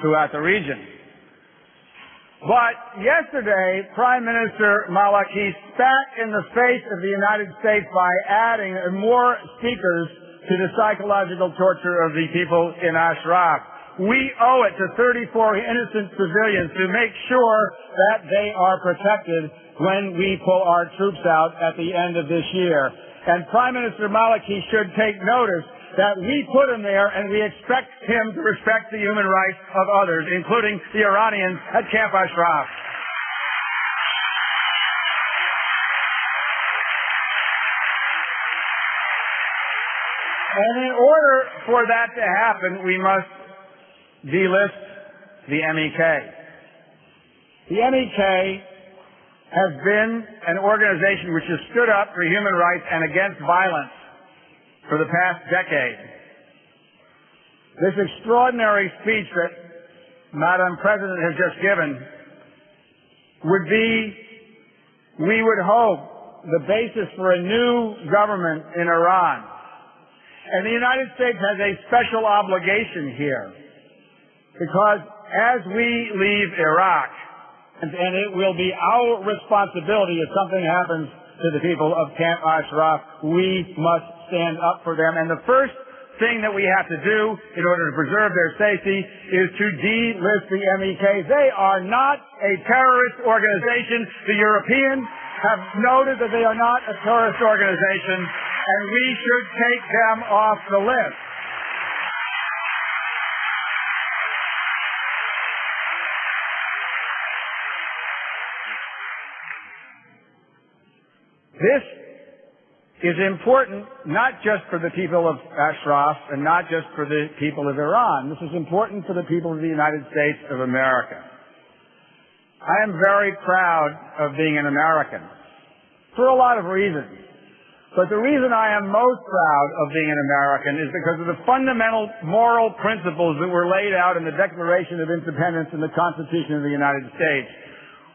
throughout the region. But yesterday, Prime Minister Maliki spat in the face of the United States by adding more speakers to the psychological torture of the people in Ashraf. We owe it to 34 innocent civilians to make sure that they are protected when we pull our troops out at the end of this year. And Prime Minister Maliki should take notice that we put him there and we expect him to respect the human rights of others, including the Iranians at Camp Ashraf. And in order for that to happen, we must delist the MEK. The MEK has been an organization which has stood up for human rights and against violence for the past decade. This extraordinary speech that Madam President has just given would be, we would hope, the basis for a new government in Iran. And the United States has a special obligation here, because as we leave Iraq, and it will be our responsibility if something happens to the people of Camp Ashraf, we must stand up for them. And the first thing that we have to do in order to preserve their safety is to delist the MEK. They are not a terrorist organization. The Europeans have noted that they are not a terrorist organization, and we should take them off the list. This is important not just for the people of Ashraf and not just for the people of Iran. This is important for the people of the United States of America. I am very proud of being an American for a lot of reasons. But the reason I am most proud of being an American is because of the fundamental moral principles that were laid out in the Declaration of Independence and the Constitution of the United States.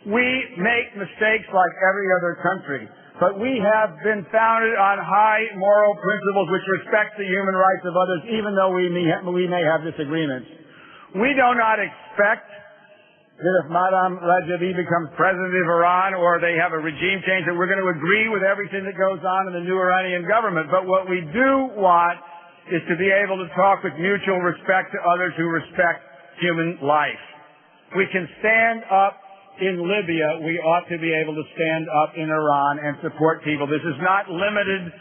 We make mistakes like every other country, but we have been founded on high moral principles which respect the human rights of others, even though we may have disagreements. We do not expect that if Madame Rajavi becomes president of Iran or they have a regime change that we're going to agree with everything that goes on in the new Iranian government. But what we do want is to be able to talk with mutual respect to others who respect human life. We can stand up in Libya. We ought to be able to stand up in Iran and support people. This is not limited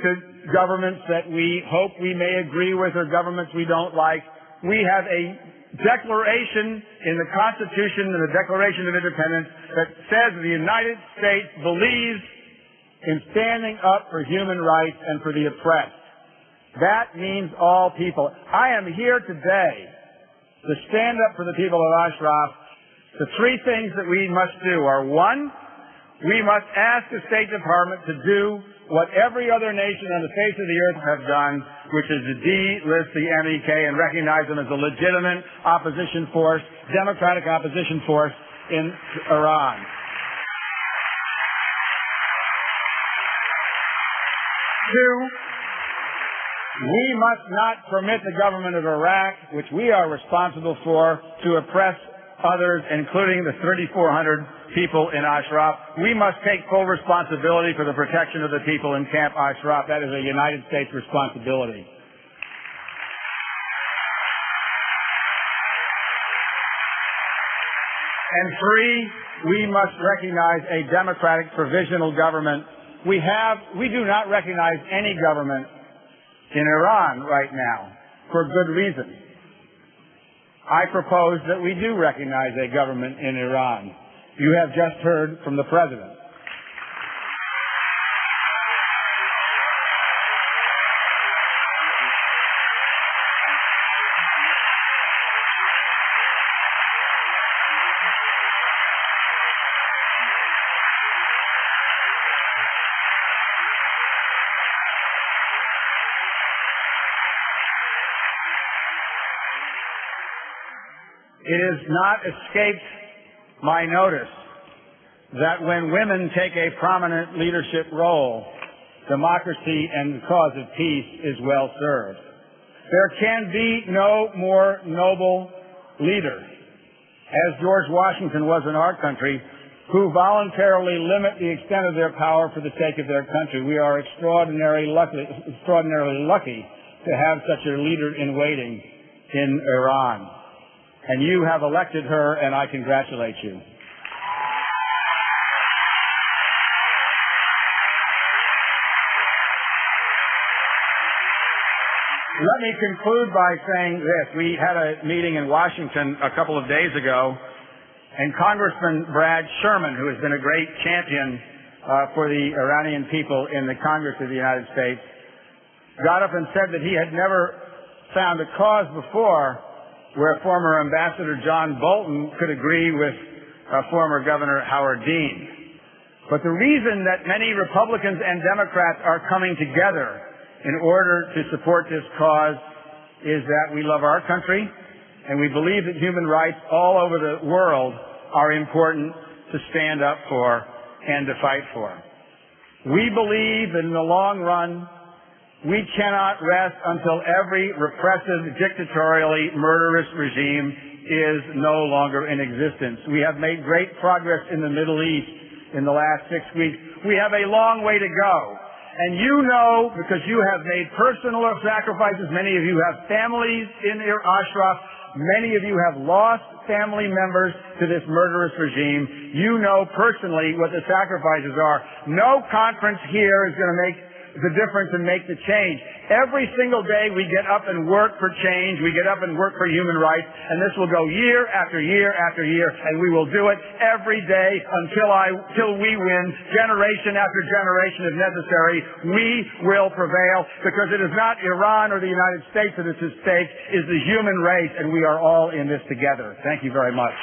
to governments that we hope we may agree with or governments we don't like. We have a declaration in the Constitution and the Declaration of Independence that says the United States believes in standing up for human rights and for the oppressed. That means all people. I am here today to stand up for the people of Ashraf. The three things that we must do are, one, we must ask the State Department to do what every other nation on the face of the earth have done, which is to delist the MEK and recognize them as a legitimate opposition force, democratic opposition force in Iran. Two, we must not permit the government of Iraq, which we are responsible for, to oppress others, including the 3,400 people in Ashraf. We must take full responsibility for the protection of the people in Camp Ashraf. That is a United States responsibility. And three, we must recognize a democratic provisional government. We do not recognize any government in Iran right now for good reason. I propose that we do recognize a government in Iran. You have just heard from the President. It has not escaped my notice that when women take a prominent leadership role, democracy and the cause of peace is well served. There can be no more noble leader, as George Washington was in our country, who voluntarily limit the extent of their power for the sake of their country. We are extraordinarily lucky to have such a leader in waiting in Iran. And you have elected her, and I congratulate you. Let me conclude by saying this. We had a meeting in Washington a couple of days ago, and Congressman Brad Sherman, who has been a great champion for the Iranian people in the Congress of the United States, got up and said that he had never found a cause before where former Ambassador John Bolton could agree with former Governor Howard Dean. But the reason that many Republicans and Democrats are coming together in order to support this cause is that we love our country, and we believe that human rights all over the world are important to stand up for and to fight for. We believe that in the long run, we cannot rest until every repressive, dictatorially murderous regime is no longer in existence. We have made great progress in the Middle East in the last 6 weeks. We have a long way to go. And you know, because you have made personal sacrifices, many of you have families in Ashraf, many of you have lost family members to this murderous regime. You know personally what the sacrifices are. No conference here is going to make the difference and make the change. Every single day we get up and work for change. We get up and work for human rights, and this will go year after year after year, and we will do it every day until we win, generation after generation if necessary. We will prevail, because it is not Iran or the United States that is at stake, it is the human race, and we are all in this together. Thank you very much.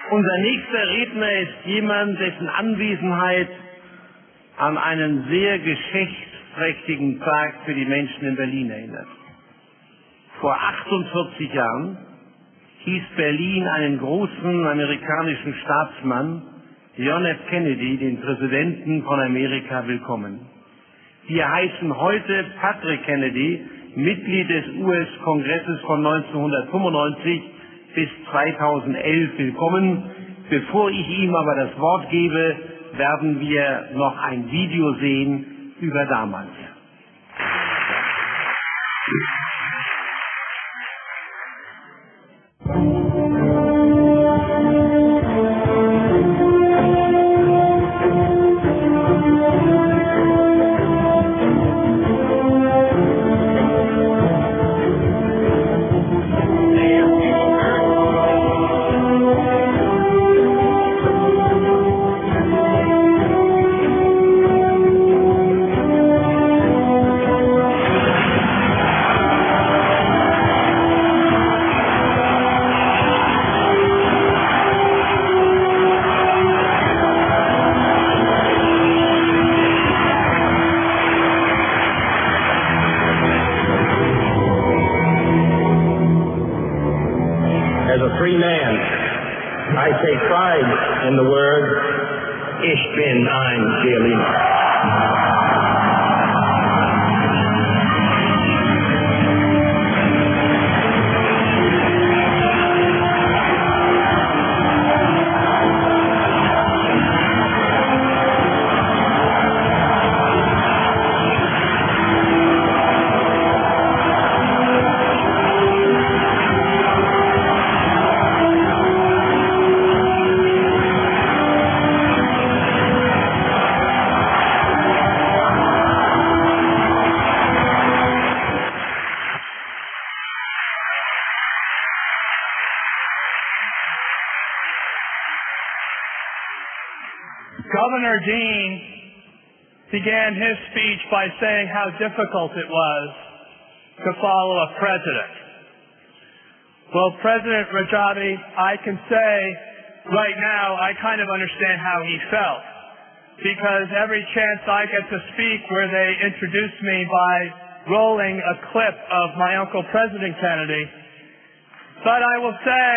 Unser nächster Redner ist jemand, dessen Anwesenheit an einen sehr geschichtsträchtigen Tag für die Menschen in Berlin erinnert. Vor 48 Jahren hieß Berlin einen großen amerikanischen Staatsmann, John F. Kennedy, den Präsidenten von Amerika, willkommen. Wir heißen heute Patrick Kennedy, Mitglied des US-Kongresses von 1995 bis 2011 willkommen. Bevor ich ihm aber das Wort gebe, werden wir noch ein Video sehen über damals. Governor Dean began his speech by saying how difficult it was to follow a president. Well, President Rajavi, I can say right now I kind of understand how he felt, because every chance I get to speak where they introduce me by rolling a clip of my Uncle President Kennedy. But I will say